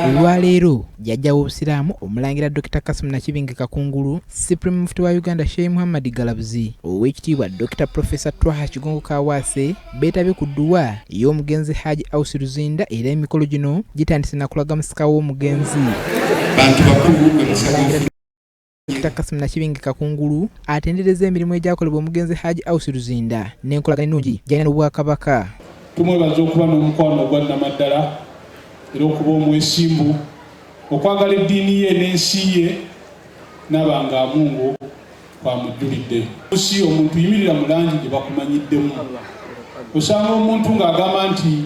Olwaleero jjajja w'obusiraamu omulangira Dr. Kassim Nakibinge Kakungulu, Supreme Mufti wa Uganda Sheikh Muhammad Galabuzi, Oweekitiibwa Dr. Professor Twaha Kigongo Kaawaase beetabye ku dduwa y'omugenzi Hajji Awusi Luzinda era emikolo gino gitandise na kulaga musika w'omugenzi. Dr. Kassim Nakibinge Kakungulu atendereza emirimu egyakolebwa omugenzi Hajji Awusi Luzinda n'enkolagana ennungi gy'alina n'Obwakabaka. Tumwebaza okuba n'omukwano ogwa nnamaddala era okuba omwesimbu, okwagala eddiini ye n'ensi ye n'abanga amungu kwamujjulidde. Si omuntu yimirira mu langi gye bakumanyiddemu. Osanga omuntu ng'agamba nti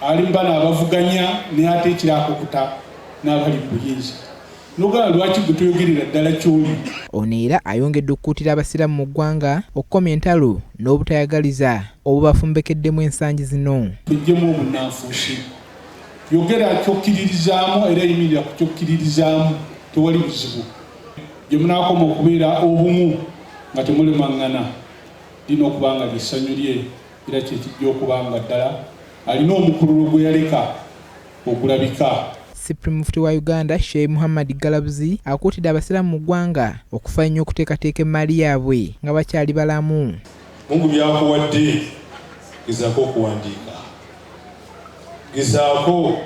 ali mu bano abavuganya naye ate ekirakukuta n'abali buyinza. N'ogala lwaki gwe toyogerera ddala ky'oli. Ono era ayongedde okukuutira abasiraamu mu ggwanga okukomya entalo n'obutayagaliza obubafumbekeddemu ensangi zino. Tujjemu obunnanfuusi. Yogera ky'okkiririzaamu era yimirira ku ky'okkiririzaamu, tewali buzibu. Gye munaakoma okubeera obumu nga temulemaŋŋana, lina okuba nga ly'essanyu lye era kye kijja okuba nga ddala alina omukululo gwe yaleka ogulabika. Supreme Mufti wa Uganda Sheikh Muhammad Galabuzi akuutidde abasiraamu mu ggwanga okufa nnyo okuteekateeka emmaali yaabwe nga bakyali balamu. Mungu byakuwadde, gezaako okuwandiika, gezaako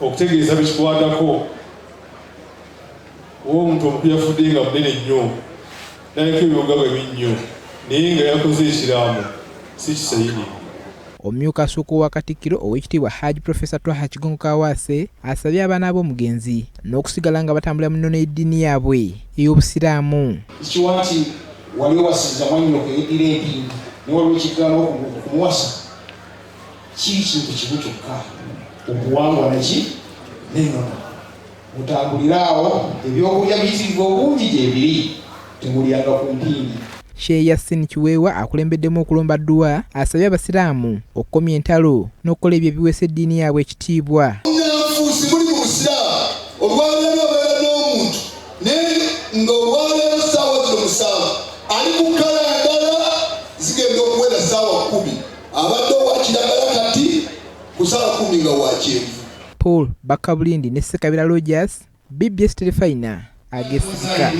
okutegeeza bikikwatako. Omuntu omukulu yafudde nga munene nnyo naliko ebyogabwa ebinnyo naye nga yakoze ekiraamu si kisayiye. Omumyuka asooka owa Katikkiro Oweekitiibwa Hajji Professor Twaha Kigongo Kaawaase asabye abaana b'omugenzi n'okusigala nga batambula mu nnono y'eddiini yaabwe ey'obusiraamu. Kikiwa nti wali owasizza mwannyoko yeddira eddiini ne waliwo ekigaana okumuwasa, kiri kintu kimu kyokka, okuwangwa naki n'ennono. Mutambulire awo, ebyokulya biyitirivu obungi gye biri, temulyanga ku mpindi. Sheikh Yasin Kiweewa akulembeddemu okulomba dduwa asabye abasiraamu okukomya entalo n'okukola ebyo ebiweesa eddiini yaabwe ekitiibwa. Obunnanfuusi buli mu busiraamu. Olwaleero obeera n'omuntu naye ng'olwaleero ssaawa zino musanvu ali mu kkala endala zigenda okuwera ssaawa 10, abadde owa kiragala kati ku ssaawa 10 nga wa kyenvu. Paul Bakabulindi ne Ssekabira Rogers, BBS Telefayina agesigika.